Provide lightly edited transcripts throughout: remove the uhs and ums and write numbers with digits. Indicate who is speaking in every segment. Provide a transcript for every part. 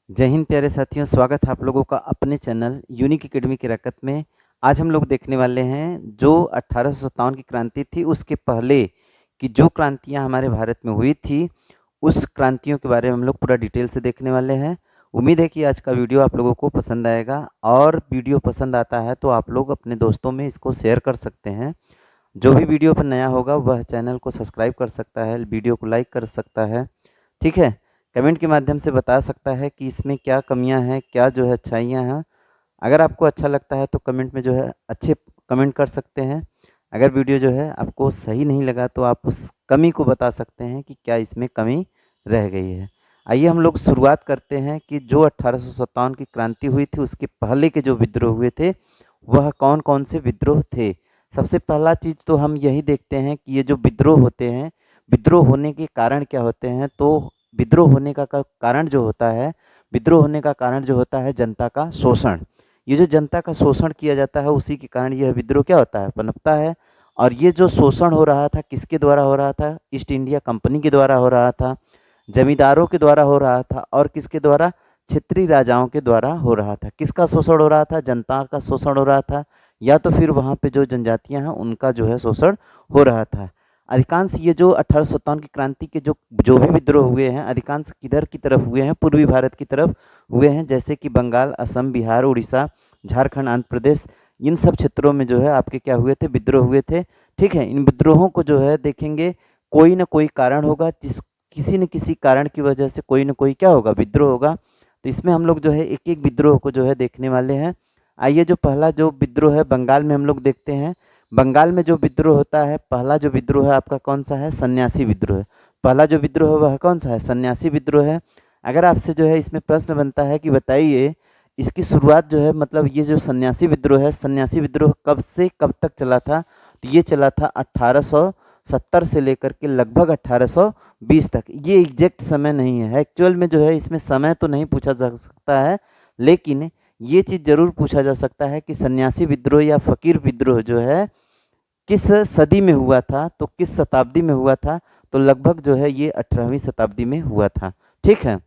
Speaker 1: जय हिंद प्यारे साथियों, स्वागत है आप लोगों का अपने चैनल यूनिक एकेडमी की रकत में। आज हम लोग देखने वाले हैं जो 1857 की क्रांति थी, उसके पहले की जो क्रांतियां हमारे भारत में हुई थी, उस क्रांतियों के बारे में हम लोग पूरा डिटेल से देखने वाले हैं। उम्मीद है कि आज का वीडियो आप लोगों को पसंद आएगा, और वीडियो पसंद आता है तो आप लोग अपने दोस्तों में इसको शेयर कर सकते हैं। जो भी वीडियो पर नया होगा वह चैनल को सब्सक्राइब कर सकता है, वीडियो को लाइक कर सकता है, ठीक है। कमेंट के माध्यम से बता सकता है कि इसमें क्या कमियां हैं, क्या जो है अच्छाइयां हैं। अगर आपको अच्छा लगता है तो कमेंट में जो है अच्छे कमेंट कर सकते हैं। अगर वीडियो जो है आपको सही नहीं लगा तो आप उस कमी को बता सकते हैं कि क्या इसमें कमी रह गई है। आइए हम लोग शुरुआत करते हैं कि जो 1857 की क्रांति हुई थी उसके पहले के जो विद्रोह हुए थे वह कौन कौन से विद्रोह थे। सबसे पहला चीज़ तो हम यही देखते हैं कि ये जो विद्रोह होते हैं, विद्रोह होने के कारण क्या होते हैं। तो विद्रोह होने का कारण जो होता है, विद्रोह होने का कारण जो होता है जनता का शोषण। ये जो जनता का शोषण किया जाता है उसी के कारण यह विद्रोह क्या होता है, पनपता है। और ये जो शोषण हो रहा था किसके द्वारा हो रहा था, ईस्ट इंडिया कंपनी के द्वारा हो रहा था, जमींदारों के द्वारा हो रहा था, और किसके द्वारा, क्षेत्रीय राजाओं के द्वारा हो रहा था। किसका शोषण हो रहा था, जनता का शोषण हो रहा था, या तो फिर वहाँ पे जो जनजातियाँ हैं उनका जो है शोषण हो रहा था। अधिकांश ये जो 1857 की क्रांति के जो जो भी विद्रोह हुए हैं, अधिकांश किधर की तरफ हुए हैं, पूर्वी भारत की तरफ हुए हैं, जैसे कि बंगाल, असम, बिहार, उड़ीसा, झारखंड, आंध्र प्रदेश, इन सब क्षेत्रों में जो है आपके क्या हुए थे, विद्रोह हुए थे। ठीक है, इन विद्रोहों को जो है देखेंगे, कोई ना कोई कारण होगा, जिस किसी न किसी कारण की वजह से कोई ना कोई क्या होगा, विद्रोह होगा। तो इसमें हम लोग जो है एक एक विद्रोह को जो है देखने वाले हैं। आइए, जो पहला जो विद्रोह है बंगाल में हम लोग देखते हैं। बंगाल में जो विद्रोह होता है, पहला जो विद्रोह है आपका कौन सा है, सन्यासी विद्रोह है। पहला जो विद्रोह है वह कौन सा है, सन्यासी विद्रोह है। अगर आपसे जो है इसमें प्रश्न बनता है कि बताइए इसकी शुरुआत जो है, मतलब ये जो सन्यासी विद्रोह है, सन्यासी विद्रोह कब से कब तक चला था, तो ये चला था 1870 से लेकर के लगभग 1820 तक। ये एग्जैक्ट समय नहीं है, एक्चुअल में जो है इसमें समय तो नहीं पूछा जा सकता है, लेकिन ये चीज़ जरूर पूछा जा सकता है कि सन्यासी विद्रोह या फकीर विद्रोह जो है किस सदी में हुआ था, तो किस शताब्दी में हुआ था। तो लगभग जो है ये 18वीं शताब्दी में हुआ था, ठीक है।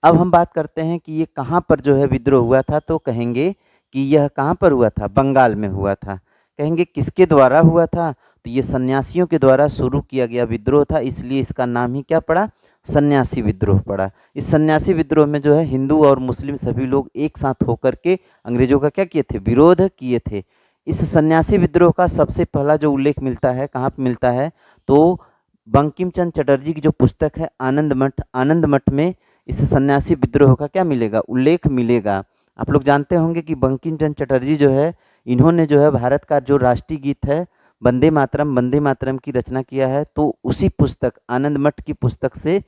Speaker 1: अब हम बात करते हैं कि ये कहाँ पर जो है विद्रोह हुआ था, तो कहेंगे कि यह कहाँ पर हुआ था, बंगाल में हुआ था। कहेंगे किसके द्वारा हुआ था, तो ये सन्यासियों के द्वारा शुरू किया गया विद्रोह था, इसलिए इसका नाम ही क्या पड़ा, सन्यासी विद्रोह पड़ा। इस सन्यासी विद्रोह में जो है हिंदू और मुस्लिम सभी लोग एक साथ होकर के अंग्रेजों का क्या किए थे, विरोध किए थे। इस सन्यासी विद्रोह का सबसे पहला जो उल्लेख मिलता है, कहाँ पर मिलता है, तो बंकिम चंद्र चटर्जी की जो पुस्तक है आनंद मठ, आनंद मठ में इस सन्यासी विद्रोह का क्या मिलेगा, उल्लेख मिलेगा। आप लोग जानते होंगे कि बंकिम चंद्र चटर्जी जो है, इन्होंने जो है भारत का जो राष्ट्रीय गीत है वंदे मातरम की रचना किया है। तो उसी पुस्तक आनंद मठ की पुस्तक से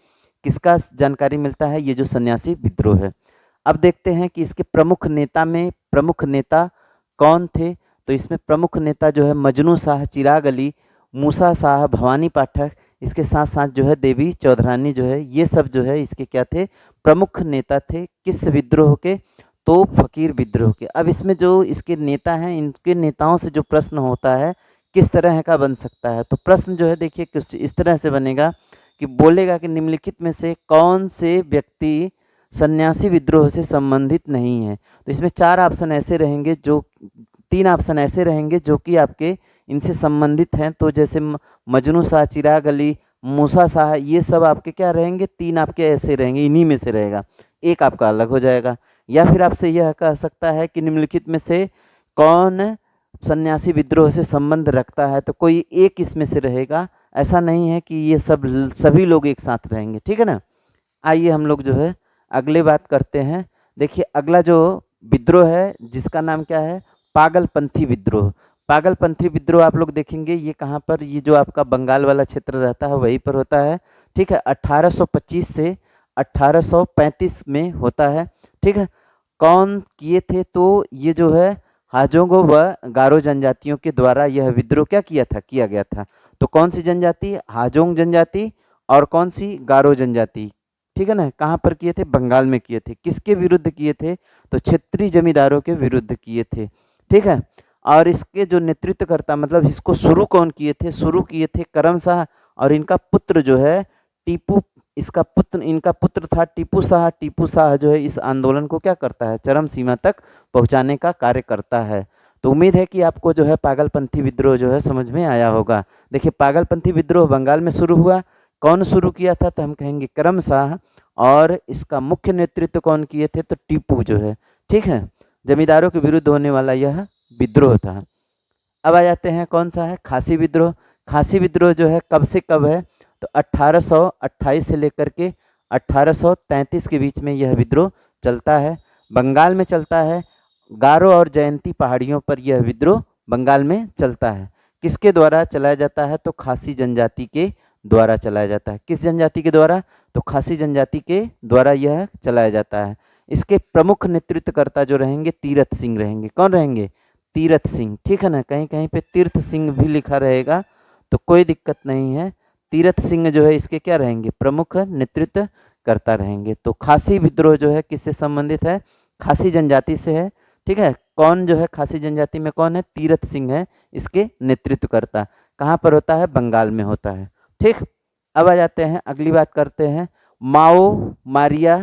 Speaker 1: किसका जानकारी मिलता है, ये जो सन्यासी विद्रोह है। अब देखते हैं कि इसके प्रमुख नेता में प्रमुख नेता कौन थे। तो इसमें प्रमुख नेता जो है मजनू शाह, चिराग अली, मूसा शाह, भवानी पाठक, इसके साथ साथ जो है देवी चौधरानी जो है, ये सब जो है इसके क्या थे, प्रमुख नेता थे। किस विद्रोह के, तो फकीर विद्रोह के। अब इसमें जो इसके नेता हैं, इनके नेताओं से जो प्रश्न होता है किस तरह का बन सकता है, तो प्रश्न जो है देखिए कुछ इस तरह से बनेगा कि बोलेगा कि निम्नलिखित में से कौन से व्यक्ति सन्यासी विद्रोह से संबंधित नहीं है। तो इसमें चार ऑप्शन ऐसे रहेंगे, जो तीन ऑप्शन ऐसे रहेंगे जो कि आपके इनसे संबंधित हैं। तो जैसे मजनू शाह, चिराग अली, मूसा शाह, ये सब आपके क्या रहेंगे, तीन आपके ऐसे रहेंगे, इन्हीं में से रहेगा, एक आपका अलग हो जाएगा। या फिर आपसे यह कह सकता है कि निम्नलिखित में से कौन सन्यासी विद्रोह से संबंध रखता है, तो कोई एक इसमें से रहेगा। ऐसा नहीं है कि ये सब सभी लोग एक साथ रहेंगे, ठीक है ना। आइए हम लोग जो है अगले बात करते हैं। देखिए अगला जो विद्रोह है जिसका नाम क्या है, पागलपंथी विद्रोह। पागलपंथी विद्रोह आप लोग देखेंगे ये कहाँ पर, ये जो आपका बंगाल वाला क्षेत्र रहता है वहीं पर होता है, ठीक है। 1825 से 1835 में होता है, ठीक है। कौन किए थे, तो ये जो है हाजोंगो व गारो जनजातियों के द्वारा यह विद्रोह क्या किया था, किया गया था। तो कौन सी जनजाति, हाजोंग जनजाति, और कौन सी, गारो जनजाति, ठीक है ना। कहाँ पर किए थे, बंगाल में किए थे। किसके विरुद्ध किए थे, तो क्षेत्रीय जमींदारों के विरुद्ध किए थे, ठीक है। और इसके जो नेतृत्वकर्ता, मतलब इसको शुरू कौन किए थे, शुरू किए थे करम शाह, और इनका पुत्र जो है टीपू इसका पुत्र, इनका पुत्र था टीपू शाह। टीपू शाह जो है इस आंदोलन को क्या करता है, चरम सीमा तक पहुंचाने का कार्य करता है। तो उम्मीद है कि आपको जो है पागलपंथी विद्रोह जो है समझ में आया होगा। देखिए पागलपंथी विद्रोह बंगाल में शुरू हुआ। कौन शुरू किया था, तो हम कहेंगे करम शाह। और इसका मुख्य नेतृत्व कौन किए थे, तो टीपू जो है, ठीक है। जमींदारों के विरुद्ध होने वाला यह विद्रोह था। अब आ जाते हैं कौन सा है, खासी विद्रोह। खासी विद्रोह जो है कब से कब है, तो 1828 से लेकर के 1833 के बीच में यह विद्रोह चलता है। बंगाल में चलता है। गारो और जयंती पहाड़ियों पर यह विद्रोह बंगाल में चलता है। किसके द्वारा चलाया जाता है, तो खासी जनजाति के द्वारा चलाया जाता है। किस जनजाति के द्वारा, तो खासी जनजाति के द्वारा यह चलाया जाता है। इसके प्रमुख नेतृत्वकर्ता जो रहेंगे तीरथ सिंह रहेंगे। कौन रहेंगे, तीरथ सिंह, ठीक है ना। कहीं कहीं पे तीर्थ सिंह भी लिखा रहेगा तो कोई दिक्कत नहीं है। तीरथ सिंह जो है इसके क्या रहेंगे, प्रमुख नेतृत्व करता रहेंगे। तो खासी विद्रोह जो है किससे संबंधित है, खासी जनजाति से है, ठीक है। कौन जो है खासी जनजाति में कौन है, तीरथ सिंह है इसके नेतृत्व करता। कहाँ पर होता है, बंगाल में होता है, ठीक। अब आ जाते हैं, अगली बात करते हैं माओ मारिया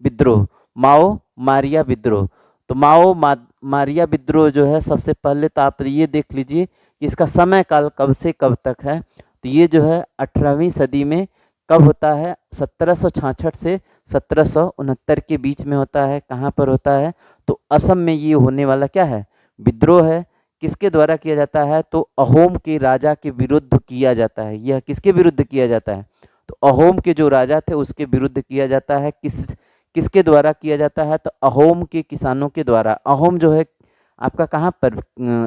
Speaker 1: विद्रोह। माओ मारिया विद्रोह, तो मारिया विद्रोह जो है सबसे पहले तो आप ये देख लीजिए कि इसका समय काल कब से कब तक है। तो ये जो है 18वीं सदी में कब होता है, 1766 से 1769 के बीच में होता है। कहाँ पर होता है, तो असम में ये होने वाला क्या है, विद्रोह है। किसके द्वारा किया जाता है, तो अहोम के राजा के विरुद्ध किया जाता है। यह किसके विरुद्ध किया जाता है, तो अहोम के जो राजा थे उसके विरुद्ध किया जाता है। किसके द्वारा किया जाता है, तो अहोम के किसानों के द्वारा। अहोम जो है आपका कहाँ पर,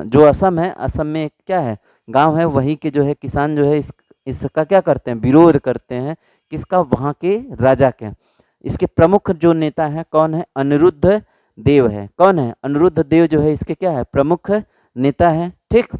Speaker 1: जो असम है, असम में एक क्या है, गांव है, वहीं के जो है किसान जो है इसका क्या करते हैं, विरोध करते हैं। किसका, वहाँ के राजा के। इसके प्रमुख जो नेता हैं कौन है, अनिरुद्ध देव है। कौन है, अनिरुद्ध देव जो है इसके क्या है, प्रमुख नेता है, ठीक।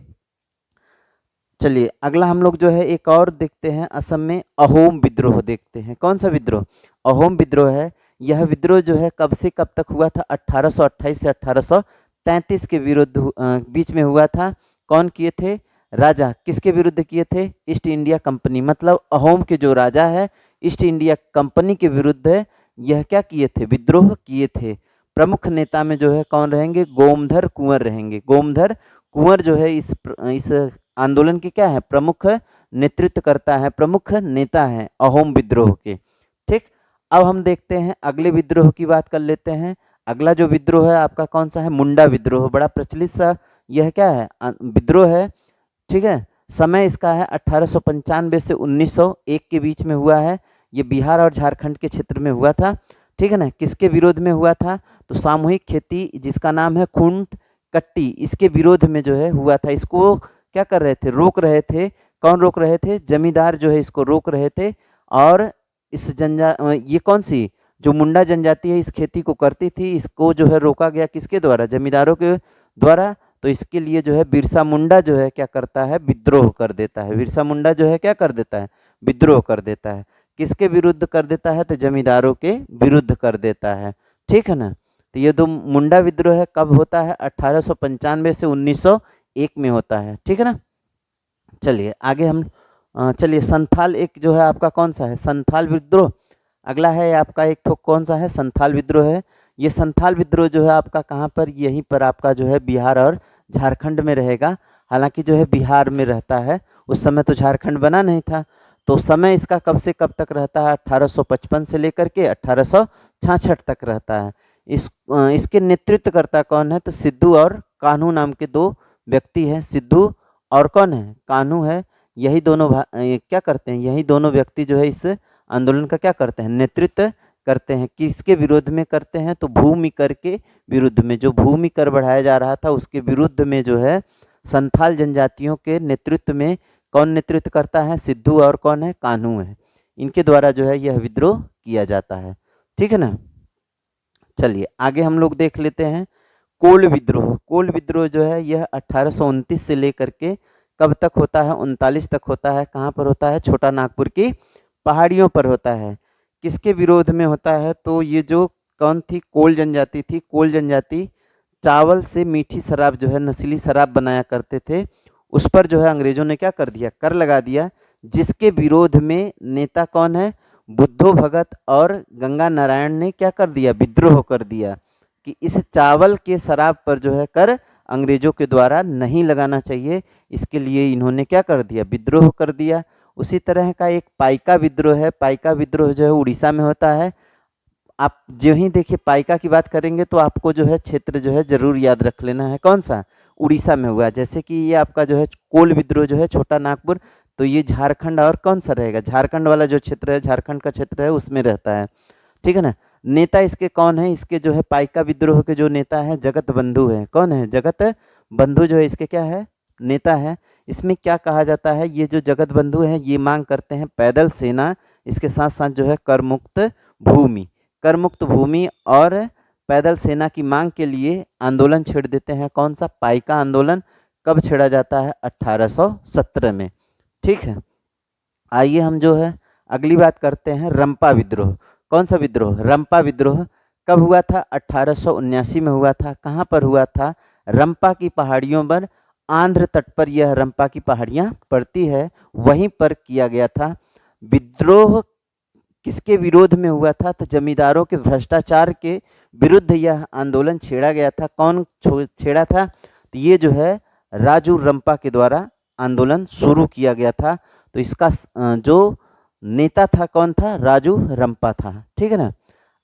Speaker 1: चलिए अगला हम लोग जो है एक और देखते हैं, असम में अहोम विद्रोह देखते हैं। कौन सा विद्रोह, अहोम विद्रोह है। यह विद्रोह जो है कब से कब तक हुआ था, 1828 से 1833 के विरुद्ध बीच में हुआ था। कौन किए थे, राजा। किसके विरुद्ध किए थे, ईस्ट इंडिया कंपनी, मतलब अहोम के जो राजा है ईस्ट इंडिया कंपनी के विरुद्ध यह क्या किए थे, विद्रोह किए थे। प्रमुख नेता में जो है कौन रहेंगे, गोमधर कुंवर रहेंगे। गोमधर कुंवर जो है इस आंदोलन के क्या है, प्रमुख नेतृत्व करता है, प्रमुख नेता है अहोम विद्रोह के, ठीक। अब हम देखते हैं अगले विद्रोह की बात कर लेते हैं। अगला जो विद्रोह है आपका कौन सा है, मुंडा विद्रोह। बड़ा प्रचलित सा यह क्या है, विद्रोह है, ठीक है। समय इसका है 1895 से 1901 के बीच में हुआ है। ये बिहार और झारखंड के क्षेत्र में हुआ था, ठीक है ना। किसके विरोध में हुआ था, तो सामूहिक खेती जिसका नाम है खूंट कट्टी, इसके विरोध में जो है हुआ था। इसको क्या कर रहे थे, रोक रहे थे। कौन रोक रहे थे, जमींदार जो है इसको रोक रहे थे। और इस ये कौन सी जो मुंडा जनजाति है इस खेती को करती थी, इसको जो है रोका गया किसके द्वारा, जमींदारों के द्वारा। तो इसके लिए जो है बिरसा मुंडा जो है क्या करता है, विद्रोह कर देता है। बिरसा मुंडा जो है क्या कर देता है, विद्रोह कर देता है। किसके विरुद्ध कर देता है, तो जमींदारों के विरुद्ध कर देता है, ठीक है ना। तो ये दो मुंडा विद्रोह है कब होता है, 1895 से 1901 में होता है, ठीक है ना। चलिए आगे हम चलिए संथाल एक जो है आपका कौन सा है, संथाल विद्रोह। अगला है आपका एक ठोक कौन सा है, संथाल विद्रोह है। ये संथाल विद्रोह जो है आपका कहाँ पर, यहीं पर आपका जो है बिहार और झारखंड में रहेगा। हालांकि जो है बिहार में रहता है, उस समय तो झारखंड बना नहीं था। तो समय इसका कब से कब तक रहता है, 1855 से लेकर के 1866 तक रहता है। इसके नेतृत्वकर्ता कौन है, तो सिद्धू और कान्हू नाम के दो व्यक्ति हैं। सिद्धू और कौन है, कान्हू है। यही दोनों क्या करते हैं, यही दोनों व्यक्ति जो है इस आंदोलन का क्या करते हैं, नेतृत्व करते हैं। किसके विरोध में करते हैं, तो भूमि कर के विरुद्ध में। जो भूमि कर बढ़ाया जा रहा था उसके विरुद्ध में जो है संथाल जनजातियों के नेतृत्व में कौन नेतृत्व करता है, सिद्धू और कौन है, कान्हू है। इनके द्वारा जो है यह विद्रोह किया जाता है, ठीक है ना। चलिए आगे हम लोग देख लेते हैं कोल विद्रोह। कोल विद्रोह जो है यह 1829 से लेकर के कब तक होता है, 39 तक होता है। कहाँ पर होता है, छोटा नागपुर की पहाड़ियों पर होता है। किसके विरोध में होता है, तो ये जो कौन थी, कोल जनजाति थी। कोल जनजाति चावल से मीठी शराब जो है, नशीली शराब बनाया करते थे। उस पर जो है अंग्रेजों ने क्या कर दिया, कर लगा दिया। जिसके विरोध में नेता कौन है, बुद्धो भगत और गंगा नारायण ने क्या कर दिया, विद्रोह कर दिया कि इस चावल के शराब पर जो है कर अंग्रेजों के द्वारा नहीं लगाना चाहिए। इसके लिए इन्होंने क्या कर दिया, विद्रोह कर दिया। उसी तरह का एक पाइका विद्रोह है। पाइका विद्रोह जो है उड़ीसा में होता है। आप जो ही देखिए पाइका की बात करेंगे तो आपको जो है क्षेत्र जो है जरूर याद रख लेना है, कौन सा, उड़ीसा में हुआ। जैसे कि ये आपका जो है कोल विद्रोह जो है छोटा नागपुर, तो ये झारखंड और कौन सा रहेगा, झारखंड वाला जो क्षेत्र है, झारखंड का क्षेत्र है उसमें रहता है, ठीक है ना। नेता इसके कौन है, इसके जो है पाइका विद्रोह के जो नेता है जगत बंधु है। कौन है, जगत बंधु जो है इसके क्या है, नेता है। इसमें क्या कहा जाता है, ये जो जगत बंधु है ये मांग करते हैं पैदल सेना, इसके साथ साथ जो है कर मुक्त भूमि, कर मुक्त भूमि और पैदल सेना की मांग के लिए आंदोलन छेड़ देते हैं। कौन सा, पाइका आंदोलन। कब छेड़ा जाता है, 1817 में, ठीक है। आइए हम जो है अगली बात करते हैं, रंपा विद्रोह। कौन सा विद्रोह, रंपा विद्रोह कब हुआ था, 1879 में हुआ था। कहाँ पर हुआ था, रंपा की पहाड़ियों पर, आंध्र तट पर यह रंपा की पहाड़ियाँ पड़ती है, वहीं पर किया गया था। विद्रोह किसके विरोध में हुआ था, तो जमींदारों के भ्रष्टाचार के विरुद्ध यह आंदोलन छेड़ा गया था। कौन छेड़ा था, तो ये जो है राजू रंपा के द्वारा आंदोलन शुरू किया गया था। तो इसका जो नेता था कौन था, राजू रंपा था, ठीक है ना।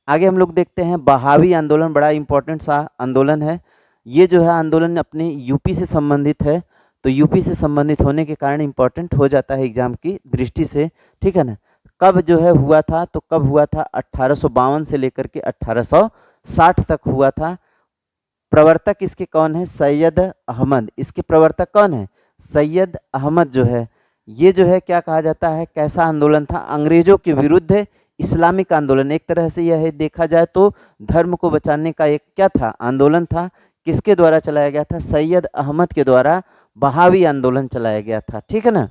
Speaker 1: आगे हम लोग देखते हैं बहावी आंदोलन, बड़ा इंपॉर्टेंट सा आंदोलन है। ये जो है आंदोलन अपने यूपी से संबंधित है, तो यूपी से संबंधित होने के कारण इंपॉर्टेंट हो जाता है एग्जाम की दृष्टि से, ठीक है ना। कब जो है हुआ था, तो कब हुआ था, 1852 से लेकर के 1860 तक हुआ था। प्रवर्तक इसके कौन है, सैयद अहमद, इसके प्रवर्तक कौन है, सैयद अहमद जो है। ये जो है क्या कहा जाता है, कैसा आंदोलन था, अंग्रेजों के विरुद्ध इस्लामिक आंदोलन। एक तरह से यह देखा जाए तो धर्म को बचाने का एक क्या था, आंदोलन था। किसके द्वारा चलाया गया था, सैयद अहमद के द्वारा बहावी आंदोलन चलाया गया था, ठीक है ना।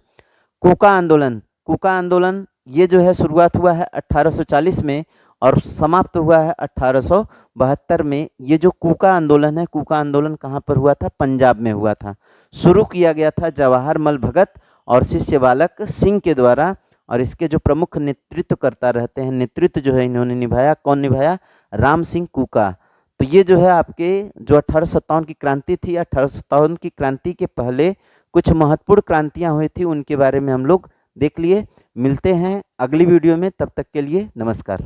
Speaker 1: कूका आंदोलन, कूका आंदोलन ये जो है शुरुआत हुआ है 1840 में और समाप्त हुआ है 1872 में। ये जो कूका आंदोलन है, कूका आंदोलन कहाँ पर हुआ था, पंजाब में हुआ था। शुरू किया गया था जवाहरमल भगत और शिष्य बालक सिंह के द्वारा, और इसके जो प्रमुख नेतृत्व करता रहते हैं, नेतृत्व जो है इन्होंने निभाया, कौन निभाया, राम सिंह कूका। तो ये जो है आपके जो 1857 की क्रांति थी, 1857 की क्रांति के पहले कुछ महत्वपूर्ण क्रांतियां हुई थी, उनके बारे में हम लोग देख लिए। मिलते हैं अगली वीडियो में, तब तक के लिए नमस्कार।